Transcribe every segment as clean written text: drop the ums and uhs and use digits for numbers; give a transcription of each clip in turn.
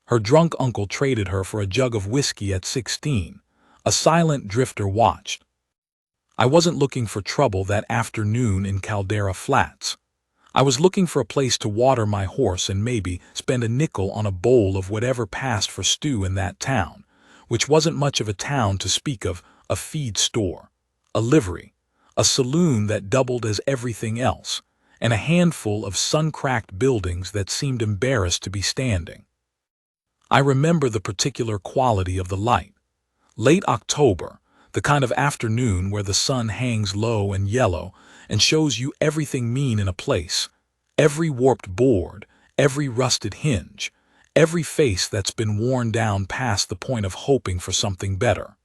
Her drunk uncle traded her for a jug of whiskey at 16. A silent drifter watched. I wasn't looking for trouble that afternoon in Caldera Flats. I was looking for a place to water my horse and maybe spend a nickel on a bowl of whatever passed for stew in that town, which wasn't much of a town to speak of, a feed store, a livery, a saloon that doubled as everything else, and a handful of sun-cracked buildings that seemed embarrassed to be standing. I remember the particular quality of the light. Late October, the kind of afternoon where the sun hangs low and yellow and shows you everything mean in a place, every warped board, every rusted hinge, every face that's been worn down past the point of hoping for something better.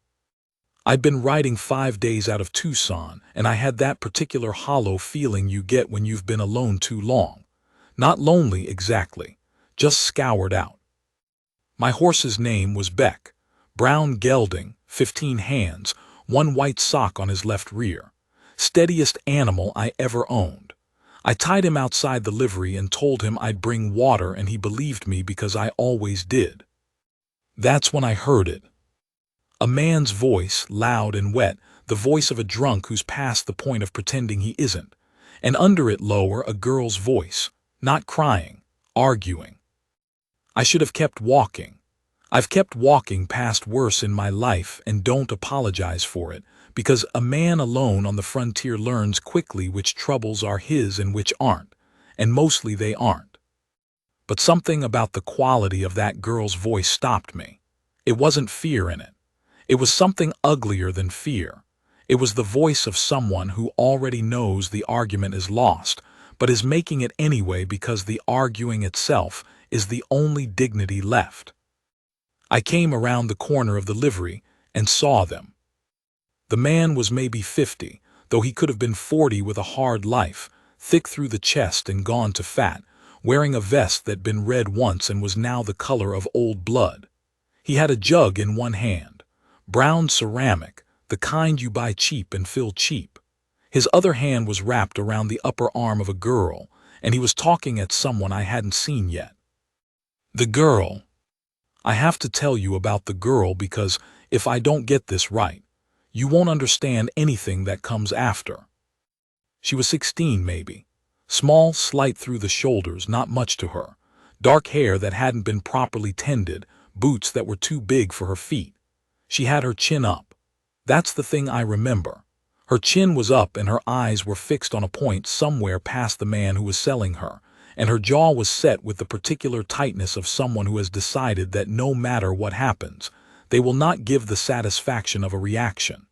I'd been riding 5 days out of Tucson, and I had that particular hollow feeling you get when you've been alone too long. Not lonely exactly, just scoured out. My horse's name was Beck, brown gelding, 15 hands, 1 white sock on his left rear. Steadiest animal I ever owned. I tied him outside the livery and told him I'd bring water, and he believed me because I always did. That's when I heard it. A man's voice, loud and wet, the voice of a drunk who's past the point of pretending he isn't, and under it lower a girl's voice, not crying, arguing. I should have kept walking. I've kept walking past worse in my life and don't apologize for it, because a man alone on the frontier learns quickly which troubles are his and which aren't, and mostly they aren't. But something about the quality of that girl's voice stopped me. It wasn't fear in it. It was something uglier than fear. It was the voice of someone who already knows the argument is lost, but is making it anyway because the arguing itself is the only dignity left. I came around the corner of the livery and saw them. The man was maybe 50, though he could have been 40 with a hard life, thick through the chest and gone to fat, wearing a vest that'd been red once and was now the color of old blood. He had a jug in one hand, brown ceramic, the kind you buy cheap and fill cheap. His other hand was wrapped around the upper arm of a girl, and he was talking at someone I hadn't seen yet. The girl. I have to tell you about the girl because if I don't get this right, you won't understand anything that comes after. She was 16 maybe. Small, slight through the shoulders, not much to her. Dark hair that hadn't been properly tended, boots that were too big for her feet. She had her chin up. That's the thing I remember. Her chin was up and her eyes were fixed on a point somewhere past the man who was selling her, and her jaw was set with the particular tightness of someone who has decided that no matter what happens, they will not give the satisfaction of a reaction.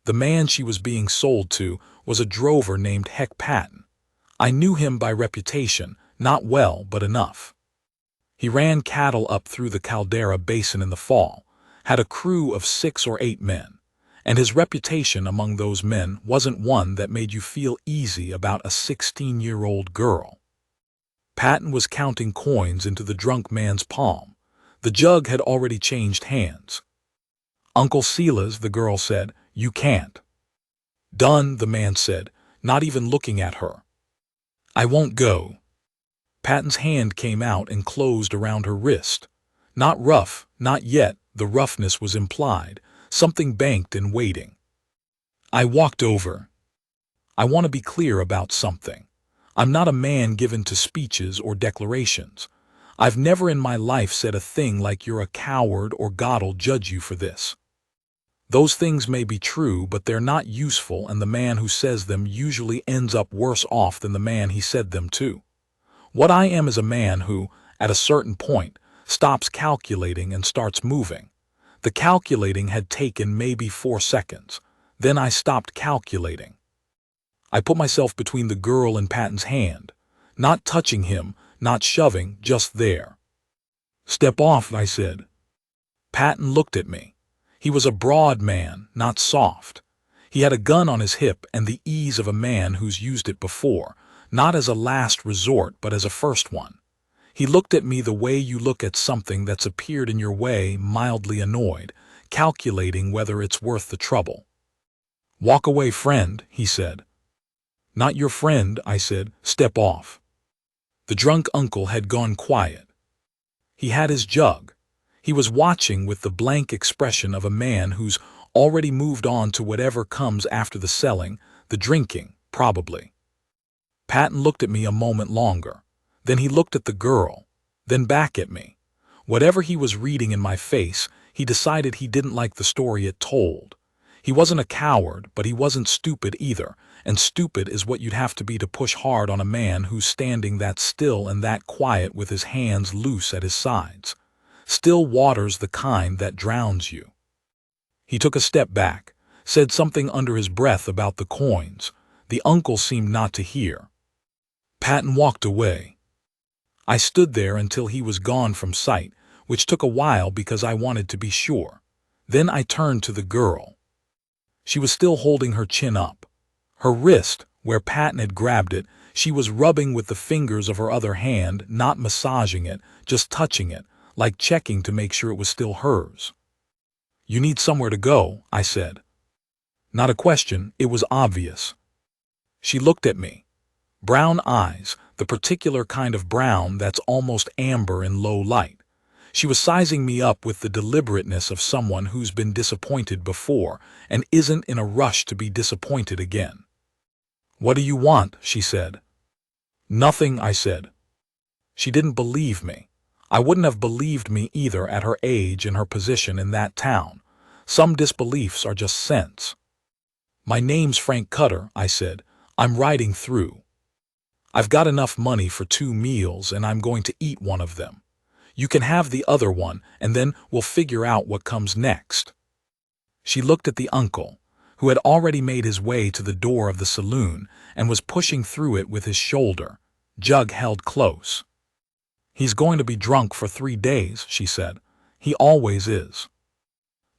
The man she was being sold to was a drover named Heck Patton. I knew him by reputation, not well but enough. He ran cattle up through the Caldera Basin in the fall, had a crew of 6 or 8 men, and his reputation among those men wasn't one that made you feel easy about a 16-year-old girl. Patton was counting coins into the drunk man's palm. The jug had already changed hands. "Uncle Silas," the girl said, "you can't." "Done," the man said, not even looking at her. "I won't go." Patton's hand came out and closed around her wrist. Not rough, not yet, the roughness was implied, something banked and waiting. I walked over. I want to be clear about something. I'm not a man given to speeches or declarations. I've never in my life said a thing like "you're a coward" or "God'll judge you for this." Those things may be true, but they're not useful, and the man who says them usually ends up worse off than the man he said them to. What I am is a man who, at a certain point, stops calculating and starts moving. The calculating had taken maybe 4 seconds. Then I stopped calculating. I put myself between the girl and Patton's hand, not touching him, not shoving, just there. "Step off," I said. Patton looked at me. He was a broad man, not soft. He had a gun on his hip and the ease of a man who's used it before, not as a last resort but as a first one. He looked at me the way you look at something that's appeared in your way, mildly annoyed, calculating whether it's worth the trouble. "Walk away, friend," he said. "Not your friend," I said. "Step off." The drunk uncle had gone quiet. He had his jug. He was watching with the blank expression of a man who's already moved on to whatever comes after the selling, the drinking, probably. Patton looked at me a moment longer. Then he looked at the girl, then back at me. Whatever he was reading in my face, he decided he didn't like the story it told. He wasn't a coward, but he wasn't stupid either, and stupid is what you'd have to be to push hard on a man who's standing that still and that quiet with his hands loose at his sides. Still water's the kind that drowns you. He took a step back, said something under his breath about the coins. The uncle seemed not to hear. Patton walked away. I stood there until he was gone from sight, which took a while because I wanted to be sure. Then I turned to the girl. She was still holding her chin up. Her wrist, where Patton had grabbed it, she was rubbing with the fingers of her other hand, not massaging it, just touching it, like checking to make sure it was still hers. "You need somewhere to go," I said. Not a question, it was obvious. She looked at me. Brown eyes, the particular kind of brown that's almost amber in low light. She was sizing me up with the deliberateness of someone who's been disappointed before and isn't in a rush to be disappointed again. "What do you want?" she said. "Nothing," I said. She didn't believe me. I wouldn't have believed me either at her age and her position in that town. Some disbeliefs are just sense. "My name's Frank Cutter," I said. "I'm riding through. I've got enough money for 2 meals and I'm going to eat one of them. You can have the other one and then we'll figure out what comes next." She looked at the uncle, who had already made his way to the door of the saloon and was pushing through it with his shoulder, jug held close. "He's going to be drunk for 3 days," she said. "He always is."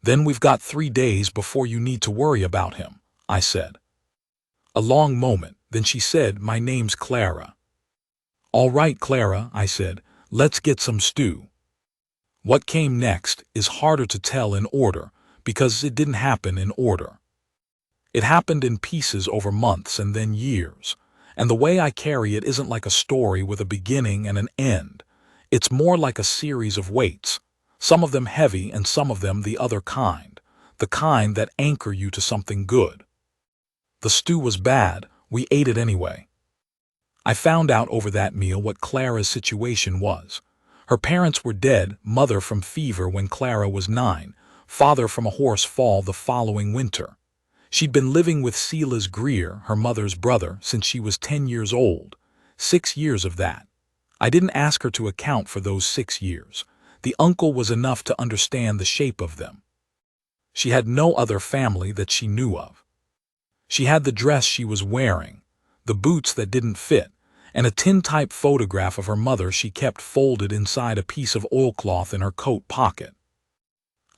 "Then we've got 3 days before you need to worry about him," I said. A long moment, then she said, "My name's Clara." "All right, Clara," I said, "let's get some stew." What came next is harder to tell in order, because it didn't happen in order. It happened in pieces over months and then years, and the way I carry it isn't like a story with a beginning and an end. It's more like a series of weights, some of them heavy and some of them the other kind, the kind that anchor you to something good. The stew was bad, we ate it anyway. I found out over that meal what Clara's situation was. Her parents were dead, mother from fever when Clara was 9, father from a horse fall the following winter. She'd been living with Silas Greer, her mother's brother, since she was 10 years old. 6 years of that. I didn't ask her to account for those 6 years. The uncle was enough to understand the shape of them. She had no other family that she knew of. She had the dress she was wearing, the boots that didn't fit, and a tintype photograph of her mother she kept folded inside a piece of oilcloth in her coat pocket.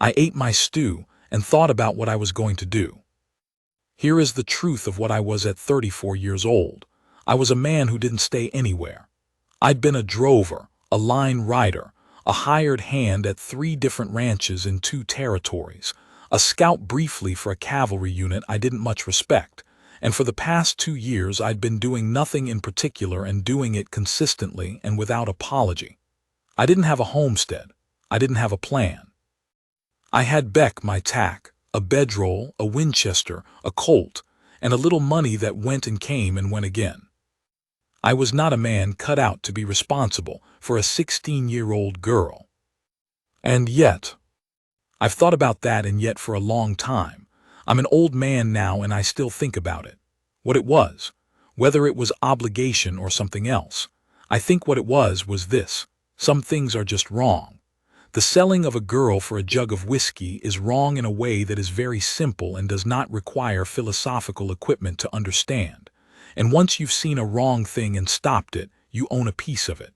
I ate my stew and thought about what I was going to do. Here is the truth of what I was at 34 years old. I was a man who didn't stay anywhere. I'd been a drover, a line rider, a hired hand at 3 different ranches in 2 territories, a scout briefly for a cavalry unit I didn't much respect, and for the past 2 years I'd been doing nothing in particular and doing it consistently and without apology. I didn't have a homestead. I didn't have a plan. I had Beck my tack, a bedroll, a Winchester, a Colt, and a little money that went and came and went again. I was not a man cut out to be responsible for a 16-year-old girl. And yet, I've thought about that and yet for a long time. I'm an old man now and I still think about it. What it was, whether it was obligation or something else. I think what it was this: some things are just wrong. The selling of a girl for a jug of whiskey is wrong in a way that is very simple and does not require philosophical equipment to understand. And once you've seen a wrong thing and stopped it, you own a piece of it.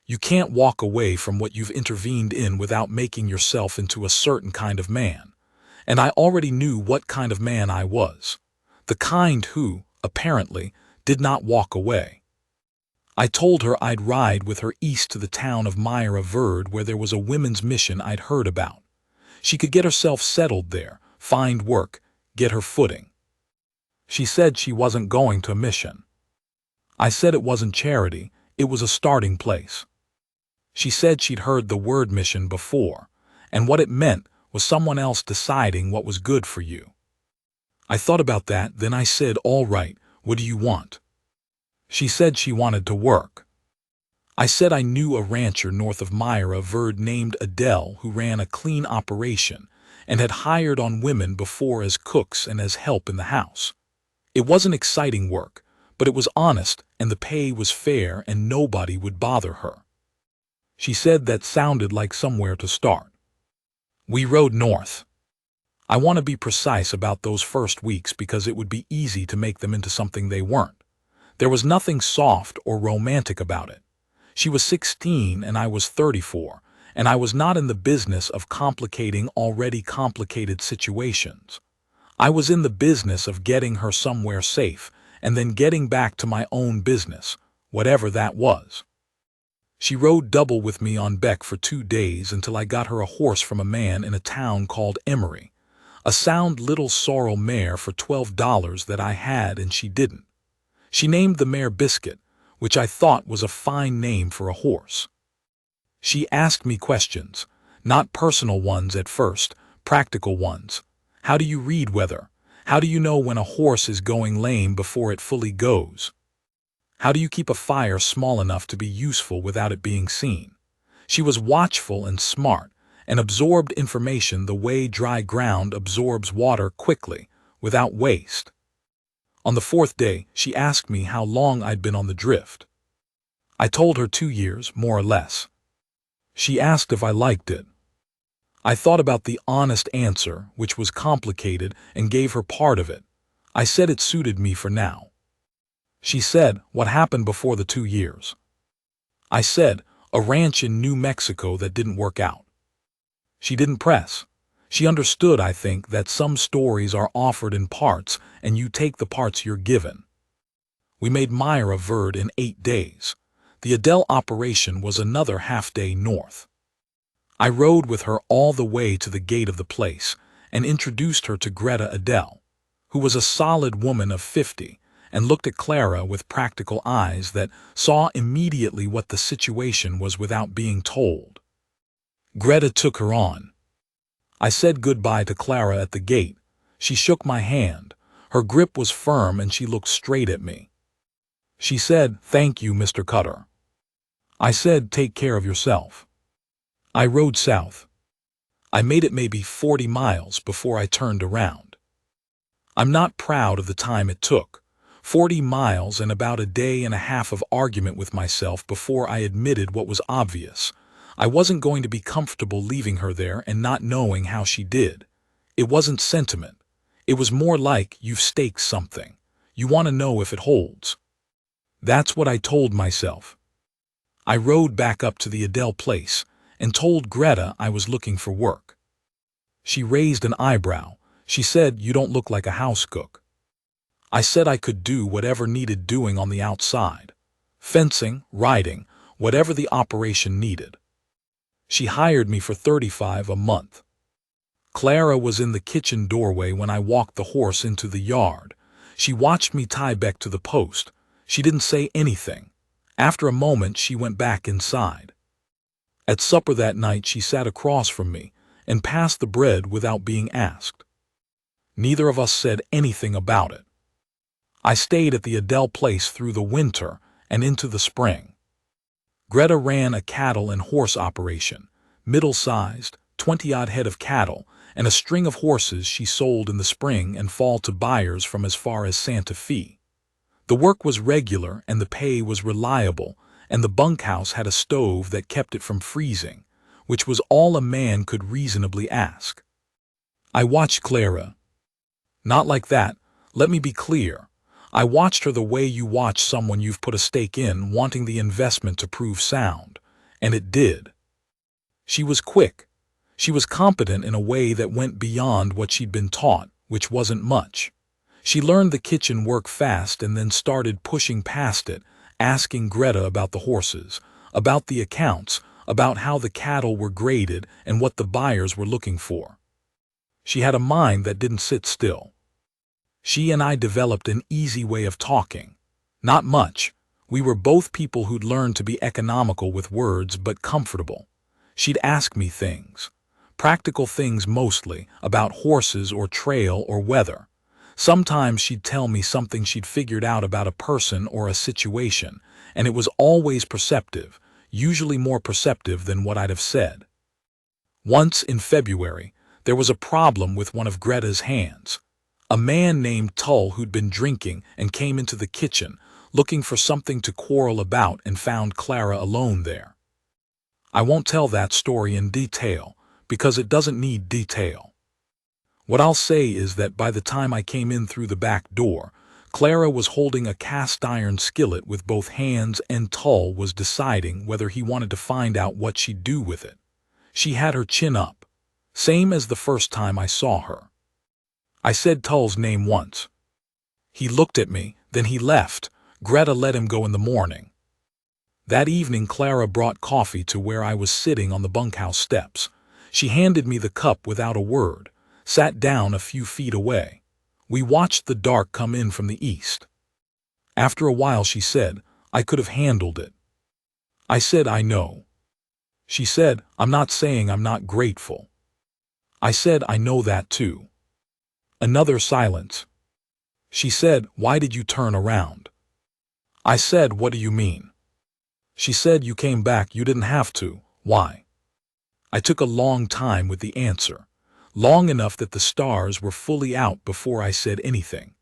You can't walk away from what you've intervened in without making yourself into a certain kind of man. And I already knew what kind of man I was. The kind who, apparently, did not walk away. I told her I'd ride with her east to the town of Myra Verde where there was a women's mission I'd heard about. She could get herself settled there, find work, get her footing. She said she wasn't going to a mission. I said it wasn't charity, it was a starting place. She said she'd heard the word mission before, and what it meant was someone else deciding what was good for you. I thought about that, then I said, "All right, what do you want?" She said she wanted to work. I said I knew a rancher north of Myra Verde named Adele who ran a clean operation and had hired on women before as cooks and as help in the house. It wasn't exciting work, but it was honest and the pay was fair and nobody would bother her. She said that sounded like somewhere to start. We rode north. I want to be precise about those first weeks because it would be easy to make them into something they weren't. There was nothing soft or romantic about it. She was 16 and I was 34, and I was not in the business of complicating already complicated situations. I was in the business of getting her somewhere safe and then getting back to my own business, whatever that was. She rode double with me on Beck for 2 days until I got her a horse from a man in a town called Emory, a sound little sorrel mare for $12 that I had and she didn't. She named the mare Biscuit, which I thought was a fine name for a horse. She asked me questions, not personal ones at first, practical ones. How do you read weather? How do you know when a horse is going lame before it fully goes? How do you keep a fire small enough to be useful without it being seen? She was watchful and smart, and absorbed information the way dry ground absorbs water quickly, without waste. On the 4th day, she asked me how long I'd been on the drift. I told her 2 years, more or less. She asked if I liked it. I thought about the honest answer, which was complicated, and gave her part of it. I said it suited me for now. She said, "What happened before the 2 years?" I said, "A ranch in New Mexico that didn't work out." She didn't press. She understood, I think, that some stories are offered in parts and you take the parts you're given. We made Myra Verde in 8 days. The Adele operation was another half-day north. I rode with her all the way to the gate of the place and introduced her to Greta Adele, who was a solid woman of 50 and looked at Clara with practical eyes that saw immediately what the situation was without being told. Greta took her on. I said goodbye to Clara at the gate. She shook my hand. Her grip was firm and she looked straight at me. She said, "Thank you, Mr. Cutter." I said, "Take care of yourself." I rode south. I made it maybe 40 miles before I turned around. I'm not proud of the time it took. 40 miles and about a day and a half of argument with myself before I admitted what was obvious. I wasn't going to be comfortable leaving her there and not knowing how she did. It wasn't sentiment. It was more like you've staked something. You want to know if it holds. That's what I told myself. I rode back up to the Adele place and told Greta I was looking for work. She raised an eyebrow. She said, "You don't look like a house cook." I said I could do whatever needed doing on the outside. Fencing, riding, whatever the operation needed. She hired me for $35 a month. Clara was in the kitchen doorway when I walked the horse into the yard. She watched me tie Beck to the post. She didn't say anything. After a moment, she went back inside. At supper that night, she sat across from me and passed the bread without being asked. Neither of us said anything about it. I stayed at the Adele place through the winter and into the spring. Greta ran a cattle and horse operation, middle-sized, 20-odd head of cattle, and a string of horses she sold in the spring and fall to buyers from as far as Santa Fe. The work was regular and the pay was reliable, and the bunkhouse had a stove that kept it from freezing, which was all a man could reasonably ask. I watched Clara. Not like that, let me be clear. I watched her the way you watch someone you've put a stake in wanting the investment to prove sound, and it did. She was quick. She was competent in a way that went beyond what she'd been taught, which wasn't much. She learned the kitchen work fast and then started pushing past it, asking Greta about the horses, about the accounts, about how the cattle were graded and what the buyers were looking for. She had a mind that didn't sit still. She and I developed an easy way of talking. Not much. We were both people who'd learned to be economical with words but comfortable. She'd ask me things. Practical things mostly, about horses or trail or weather. Sometimes she'd tell me something she'd figured out about a person or a situation, and it was always perceptive, usually more perceptive than what I'd have said. Once in February, there was a problem with one of Greta's hands. A man named Tull who'd been drinking and came into the kitchen, looking for something to quarrel about, and found Clara alone there. I won't tell that story in detail, because it doesn't need detail. What I'll say is that by the time I came in through the back door, Clara was holding a cast-iron skillet with both hands, and Tull was deciding whether he wanted to find out what she'd do with it. She had her chin up, same as the first time I saw her. I said Tull's name once. He looked at me, then he left. Greta let him go in the morning. That evening Clara brought coffee to where I was sitting on the bunkhouse steps. She handed me the cup without a word, sat down a few feet away. We watched the dark come in from the east. After a while she said, "I could have handled it." I said, "I know." She said, "I'm not saying I'm not grateful." I said, "I know that too." Another silence. She said, "Why did you turn around?" I said, "What do you mean?" She said, "You came back, you didn't have to. Why?" I took a long time with the answer, long enough that the stars were fully out before I said anything.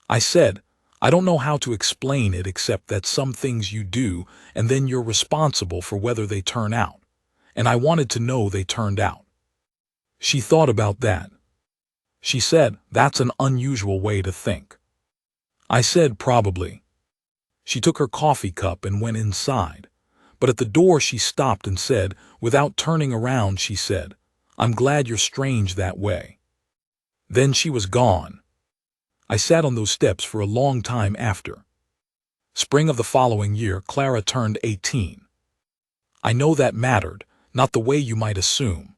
I said, "I don't know how to explain it except that some things you do and then you're responsible for whether they turn out. And I wanted to know they turned out." She thought about that. She said, "That's an unusual way to think." I said, "Probably." She took her coffee cup and went inside. But at the door she stopped and said, without turning around, she said, "I'm glad you're strange that way." Then she was gone. I sat on those steps for a long time after. Spring of the following year, Clara turned 18. I know that mattered, not the way you might assume.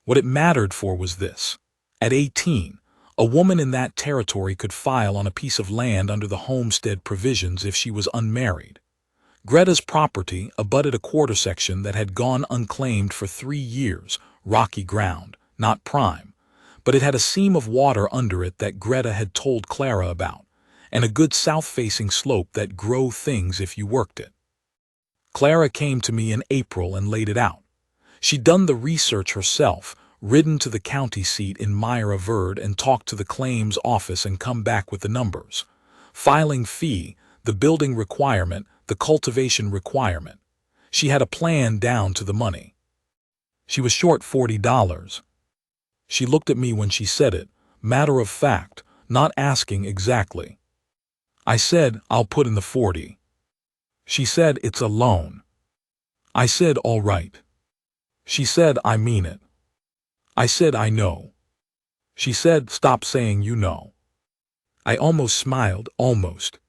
What it mattered for was this. At 18, a woman in that territory could file on a piece of land under the homestead provisions if she was unmarried. Greta's property abutted a quarter section that had gone unclaimed for 3 years, rocky ground, not prime, but it had a seam of water under it that Greta had told Clara about, and a good south-facing slope that grew things if you worked it. Clara came to me in April and laid it out. She'd done the research herself, ridden to the county seat in Myra Verde and talked to the claims office and come back with the numbers. Filing fee, the building requirement, the cultivation requirement. She had a plan down to the money. She was short $40. She looked at me when she said it, matter of fact, not asking exactly. I said, "I'll put in the 40. She said, "It's a loan." I said, "All right." She said, "I mean it." I said, "I know." She said, "Stop saying you know." I almost smiled, almost.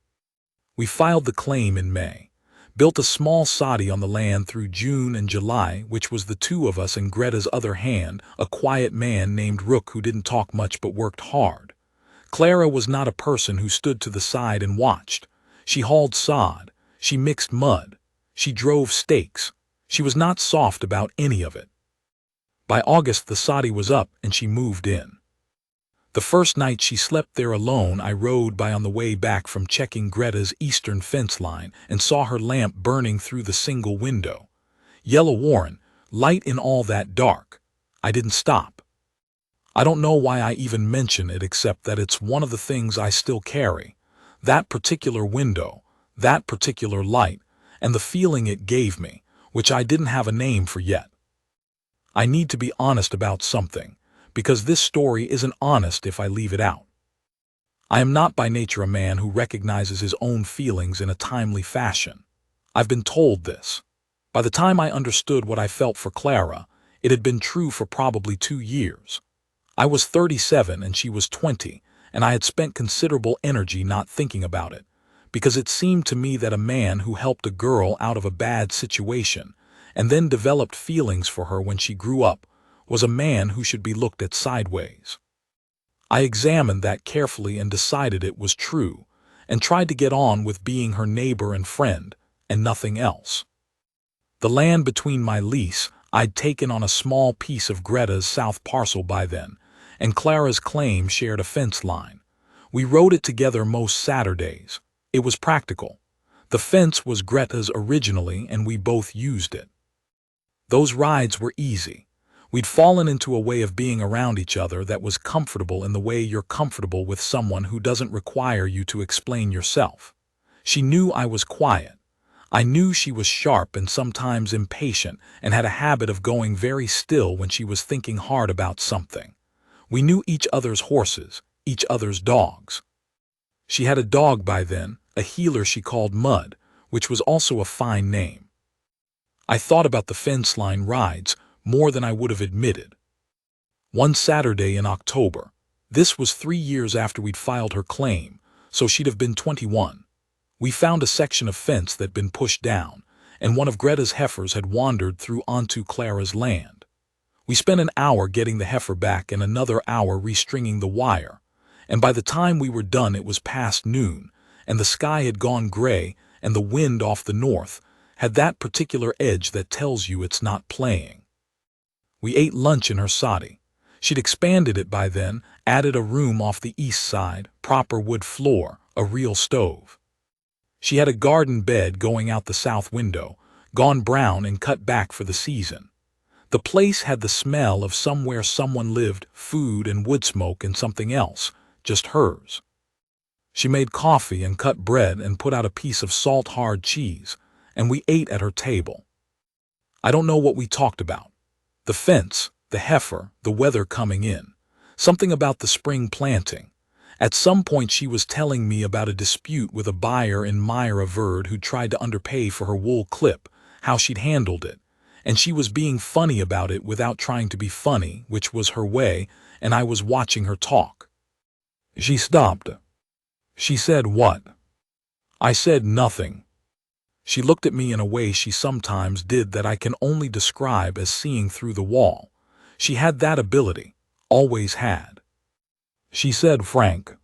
We filed the claim in May, built a small soddy on the land through June and July, which was the two of us and Greta's other hand, a quiet man named Rook who didn't talk much but worked hard. Clara was not a person who stood to the side and watched. She hauled sod, she mixed mud, she drove stakes. She was not soft about any of it. By August the soddy was up and she moved in. The first night she slept there alone, I rode by on the way back from checking Greta's eastern fence line and saw her lamp burning through the single window. Yellow Warren, light in all that dark. I didn't stop. I don't know why I even mention it except that it's one of the things I still carry. That particular window, that particular light, and the feeling it gave me, which I didn't have a name for yet. I need to be honest about something, because this story isn't honest if I leave it out. I am not by nature a man who recognizes his own feelings in a timely fashion. I've been told this. By the time I understood what I felt for Clara, it had been true for probably 2 years. I was 37 and she was 20, and I had spent considerable energy not thinking about it, because it seemed to me that a man who helped a girl out of a bad situation and then developed feelings for her when she grew up was a man who should be looked at sideways. I examined that carefully and decided it was true, and tried to get on with being her neighbor and friend, and nothing else. The land between my lease I'd taken on a small piece of Greta's south parcel by then, and Clara's claim shared a fence line. We rode it together most Saturdays. It was practical. The fence was Greta's originally, and we both used it. Those rides were easy. We'd fallen into a way of being around each other that was comfortable in the way you're comfortable with someone who doesn't require you to explain yourself. She knew I was quiet. I knew she was sharp and sometimes impatient and had a habit of going very still when she was thinking hard about something. We knew each other's horses, each other's dogs. She had a dog by then, a heeler she called Mud, which was also a fine name. I thought about the fence line rides more than I would have admitted. One Saturday in October, this was 3 years after we'd filed her claim, so she'd have been 21. We found a section of fence that'd been pushed down, and one of Greta's heifers had wandered through onto Clara's land. We spent an hour getting the heifer back and another hour restringing the wire, and by the time we were done it was past noon, and the sky had gone gray, and the wind off the north had that particular edge that tells you it's not playing. We ate lunch in her soddy. She'd expanded it by then, added a room off the east side, proper wood floor, a real stove. She had a garden bed going out the south window, gone brown and cut back for the season. The place had the smell of somewhere someone lived, food and wood smoke and something else, just hers. She made coffee and cut bread and put out a piece of salt-hard cheese, and we ate at her table. I don't know what we talked about. The fence, the heifer, the weather coming in, something about the spring planting. At some point she was telling me about a dispute with a buyer in Myra Verd who tried to underpay for her wool clip, how she'd handled it, and she was being funny about it without trying to be funny, which was her way, and I was watching her talk. She stopped. She said, "What?" I said, "Nothing." She looked at me in a way she sometimes did that I can only describe as seeing through the wall. She had that ability, always had. She said, "Frank."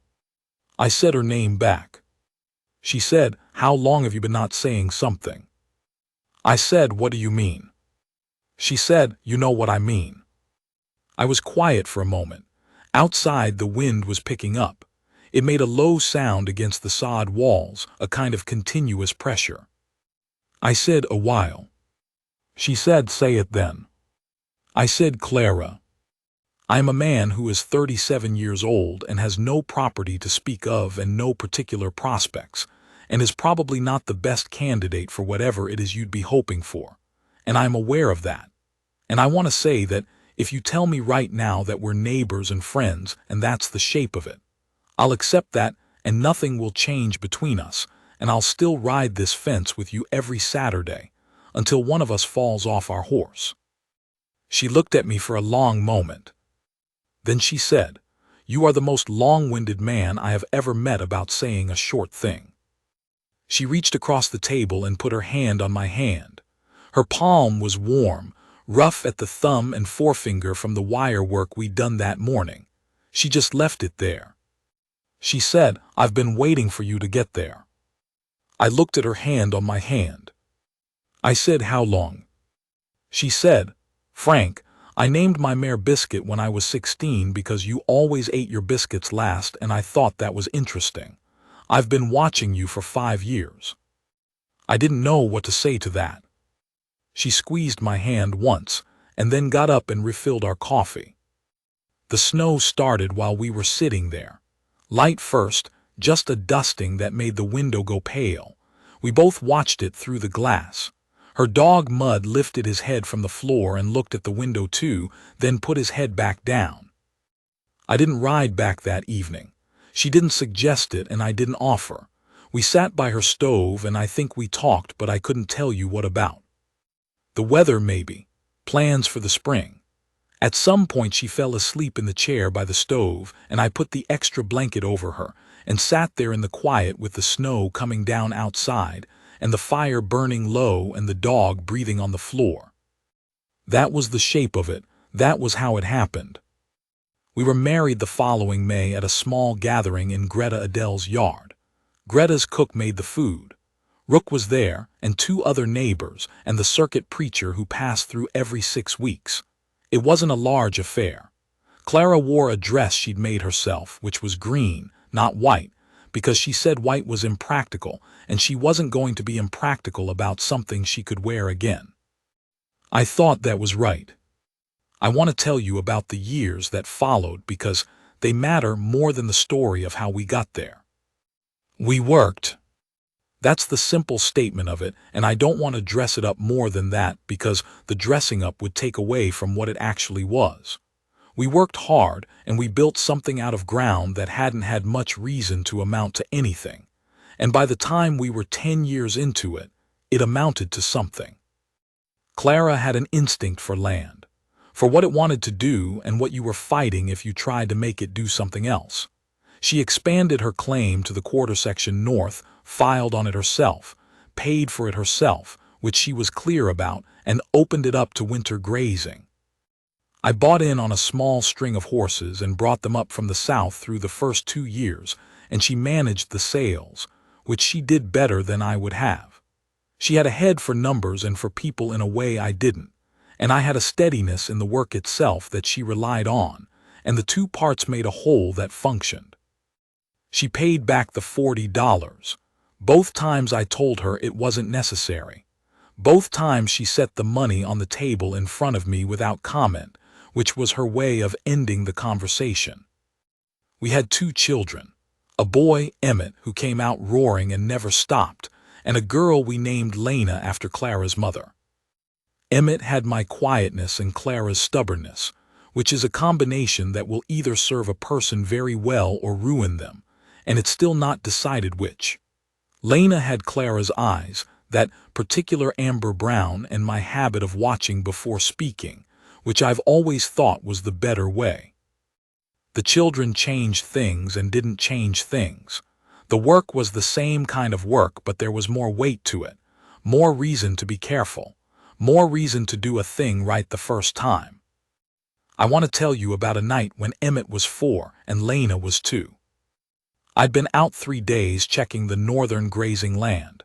I said her name back. She said, "How long have you been not saying something?" I said, "What do you mean?" She said, "You know what I mean." I was quiet for a moment. Outside the wind was picking up. It made a low sound against the sod walls, a kind of continuous pressure. I said, "A while." She said, "Say it then." I said, "Clara, I am a man who is 37 years old and has no property to speak of and no particular prospects, and is probably not the best candidate for whatever it is you'd be hoping for, and I am aware of that. And I want to say that if you tell me right now that we're neighbors and friends and that's the shape of it, I'll accept that and nothing will change between us, and I'll still ride this fence with you every Saturday until one of us falls off our horse." She looked at me for a long moment. Then she said, "You are the most long-winded man I have ever met about saying a short thing." She reached across the table and put her hand on my hand. Her palm was warm, rough at the thumb and forefinger from the wire work we'd done that morning. She just left it there. She said, "I've been waiting for you to get there." I looked at her hand on my hand. I said, "How long?" She said, "Frank, I named my mare Biscuit when I was 16 because you always ate your biscuits last and I thought that was interesting. I've been watching you for 5 years." I didn't know what to say to that. She squeezed my hand once and then got up and refilled our coffee. The snow started while we were sitting there. Light first, just a dusting that made the window go pale. We both watched it through the glass. Her dog Mud lifted his head from the floor and looked at the window too, then put his head back down. I didn't ride back that evening. She didn't suggest it and I didn't offer. We sat by her stove and I think we talked, but I couldn't tell you what about. The weather maybe. Plans for the spring. At some point she fell asleep in the chair by the stove and I put the extra blanket over her and sat there in the quiet with the snow coming down outside and the fire burning low and the dog breathing on the floor. That was the shape of it. That was how it happened. We were married the following May at a small gathering in Greta Adele's yard. Greta's cook made the food. Rook was there, and 2 other neighbors, and the circuit preacher who passed through every 6 weeks. It wasn't a large affair. Clara wore a dress she'd made herself, which was green, not white, because she said white was impractical, and she wasn't going to be impractical about something she could wear again. I thought that was right. I want to tell you about the years that followed because they matter more than the story of how we got there. We worked. That's the simple statement of it, and I don't want to dress it up more than that because the dressing up would take away from what it actually was. We worked hard, and we built something out of ground that hadn't had much reason to amount to anything. And by the time we were 10 years into it, it amounted to something. Clara had an instinct for land, for what it wanted to do and what you were fighting if you tried to make it do something else. She expanded her claim to the quarter section north, filed on it herself, paid for it herself, which she was clear about, and opened it up to winter grazing. I bought in on a small string of horses and brought them up from the south through the first 2 years, and she managed the sales, which she did better than I would have. She had a head for numbers and for people in a way I didn't, and I had a steadiness in the work itself that she relied on, and the 2 parts made a whole that functioned. She paid back the $40. Both times I told her it wasn't necessary. Both times she set the money on the table in front of me without comment, which was her way of ending the conversation. We had 2 children, a boy, Emmett, who came out roaring and never stopped, and a girl we named Lena after Clara's mother. Emmett had my quietness and Clara's stubbornness, which is a combination that will either serve a person very well or ruin them, and it's still not decided which. Lena had Clara's eyes, that particular amber brown, and my habit of watching before speaking, which I've always thought was the better way. The children changed things and didn't change things. The work was the same kind of work, but there was more weight to it, more reason to be careful, more reason to do a thing right the first time. I want to tell you about a night when Emmett was 4 and Lena was 2. I'd been out 3 days checking the northern grazing land.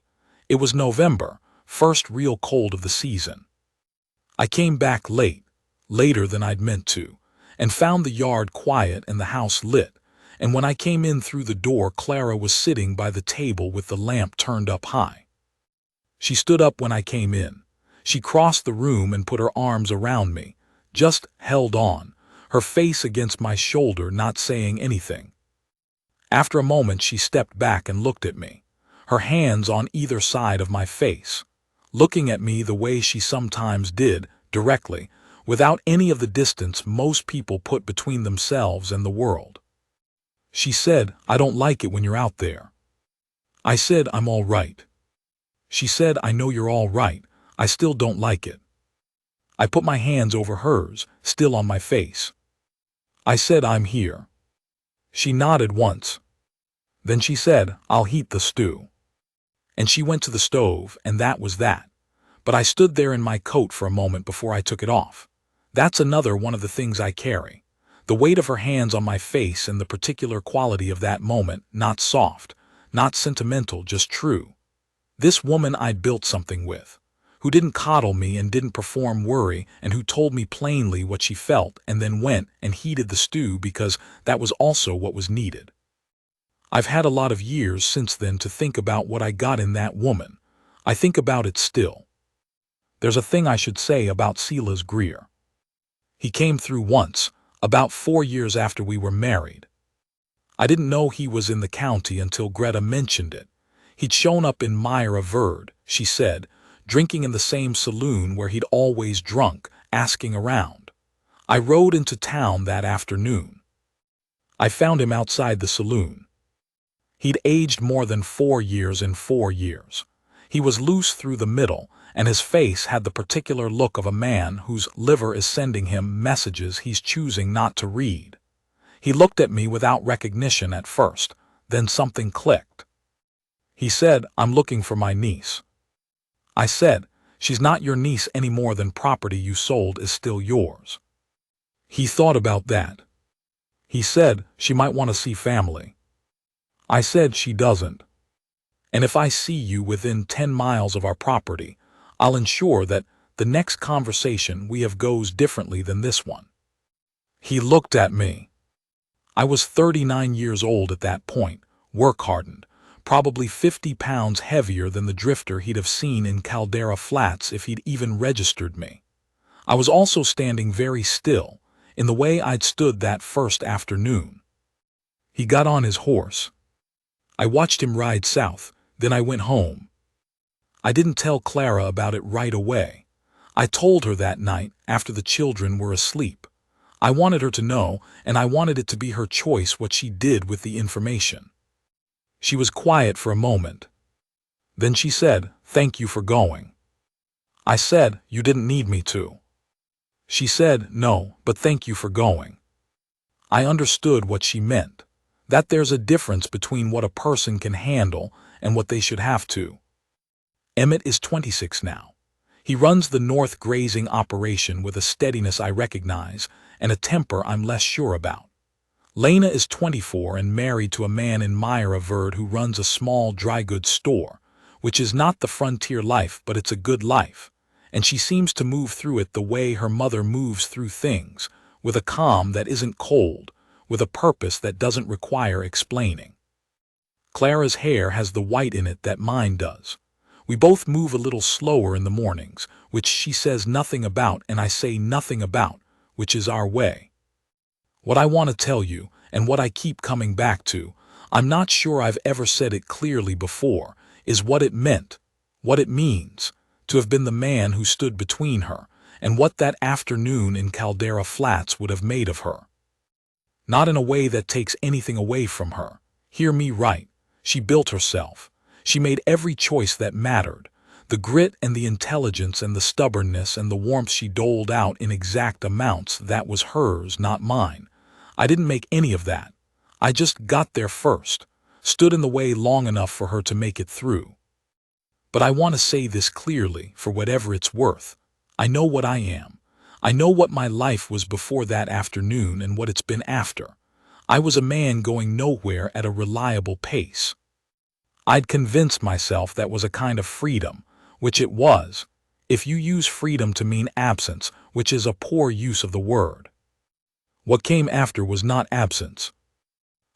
It was November, first real cold of the season. I came back late, later than I'd meant to, and found the yard quiet and the house lit, and when I came in through the door, Clara was sitting by the table with the lamp turned up high. She stood up when I came in. She crossed the room and put her arms around me, just held on, her face against my shoulder, not saying anything. After a moment she stepped back and looked at me, her hands on either side of my face, looking at me the way she sometimes did, directly, without any of the distance most people put between themselves and the world. She said, "I don't like it when you're out there." I said, "I'm all right." She said, "I know you're all right, I still don't like it." I put my hands over hers, still on my face. I said, "I'm here." She nodded once. Then she said, "I'll heat the stew." And she went to the stove, and that was that. But I stood there in my coat for a moment before I took it off. That's another one of the things I carry. The weight of her hands on my face and the particular quality of that moment, not soft, not sentimental, just true. This woman I'd built something with, who didn't coddle me and didn't perform worry, and who told me plainly what she felt and then went and heated the stew because that was also what was needed. I've had a lot of years since then to think about what I got in that woman. I think about it still. There's a thing I should say about Silas Greer. He came through once, about 4 years after we were married. I didn't know he was in the county until Greta mentioned it. He'd shown up in Myra Verd, she said, drinking in the same saloon where he'd always drunk, asking around. I rode into town that afternoon. I found him outside the saloon. He'd aged more than 4 years in 4 years. He was loose through the middle, and his face had the particular look of a man whose liver is sending him messages he's choosing not to read. He looked at me without recognition at first, then something clicked. He said, "I'm looking for my niece." I said, "She's not your niece any more than property you sold is still yours." He thought about that. He said, "She might want to see family." I said, "She doesn't." And if I see you within 10 miles of our property, I'll ensure that the next conversation we have goes differently than this one." He looked at me. I was 39 years old at that point, work-hardened, probably 50 pounds heavier than the drifter he'd have seen in Caldera Flats if he'd even registered me. I was also standing very still, in the way I'd stood that first afternoon. He got on his horse. I watched him ride south, then I went home. I didn't tell Clara about it right away. I told her that night, after the children were asleep. I wanted her to know, and I wanted it to be her choice what she did with the information. She was quiet for a moment. Then she said, "Thank you for going." I said, "You didn't need me to." She said, "No, but thank you for going." I understood what she meant, that there's a difference between what a person can handle and what they should have to. Emmett is 26 now. He runs the North grazing operation with a steadiness I recognize and a temper I'm less sure about. Lena is 24 and married to a man in Myra Verde who runs a small dry goods store, which is not the frontier life, but it's a good life, and she seems to move through it the way her mother moves through things, with a calm that isn't cold, with a purpose that doesn't require explaining. Clara's hair has the white in it that mine does. We both move a little slower in the mornings, which she says nothing about and I say nothing about, which is our way. What I want to tell you, and what I keep coming back to, I'm not sure I've ever said it clearly before, is what it meant, what it means, to have been the man who stood between her, and what that afternoon in Caldera Flats would have made of her. Not in a way that takes anything away from her. Hear me right. She built herself. She made every choice that mattered. The grit and the intelligence and the stubbornness and the warmth she doled out in exact amounts, that was hers, not mine. I didn't make any of that. I just got there first, stood in the way long enough for her to make it through. But I want to say this clearly, for whatever it's worth. I know what I am. I know what my life was before that afternoon and what it's been after. I was a man going nowhere at a reliable pace. I'd convinced myself that was a kind of freedom, which it was, if you use freedom to mean absence, which is a poor use of the word. What came after was not absence.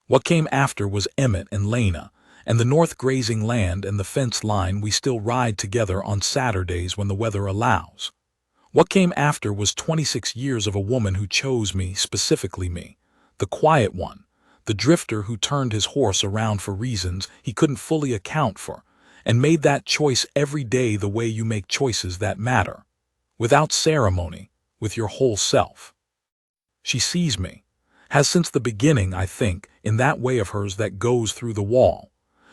What came after was Emmett and Lena, and the North grazing land and the fence line we still ride together on Saturdays when the weather allows. What came after was 26 years of a woman who chose me, specifically me, the quiet one, the drifter who turned his horse around for reasons he couldn't fully account for, and made that choice every day the way you make choices that matter, without ceremony, with your whole self. She sees me, has since the beginning, I think, in that way of hers that goes through the wall.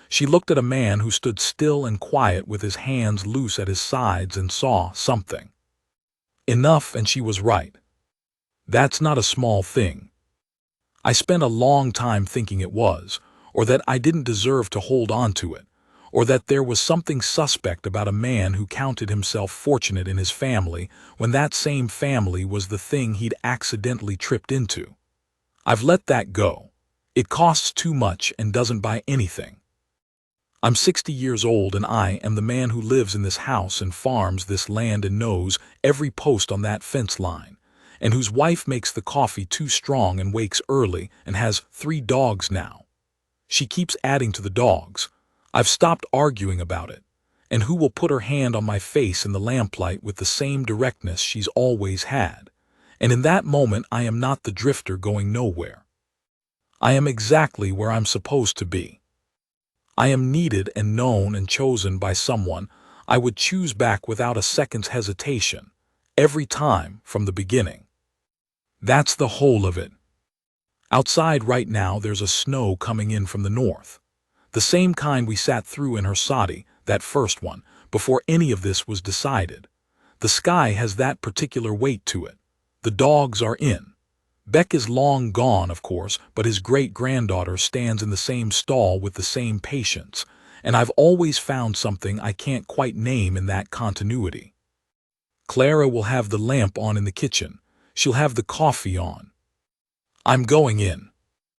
She looked at a man who stood still and quiet with his hands loose at his sides and saw something. Enough, and she was right. That's not a small thing. I spent a long time thinking it was, or that I didn't deserve to hold on to it, or that there was something suspect about a man who counted himself fortunate in his family when that same family was the thing he'd accidentally tripped into. I've let that go. It costs too much and doesn't buy anything. I'm 60 years old and I am the man who lives in this house and farms this land and knows every post on that fence line, and whose wife makes the coffee too strong and wakes early and has 3 dogs now. She keeps adding to the dogs. I've stopped arguing about it. And who will put her hand on my face in the lamplight with the same directness she's always had? And in that moment I am not the drifter going nowhere. I am exactly where I'm supposed to be. I am needed and known and chosen by someone I would choose back without a second's hesitation, every time from the beginning. That's the whole of it. Outside right now there's a snow coming in from the north. The same kind we sat through in Hersati, that first one, before any of this was decided. The sky has that particular weight to it. The dogs are in. Beck is long gone, of course, but his great-granddaughter stands in the same stall with the same patience, and I've always found something I can't quite name in that continuity. Clara will have the lamp on in the kitchen. She'll have the coffee on. I'm going in.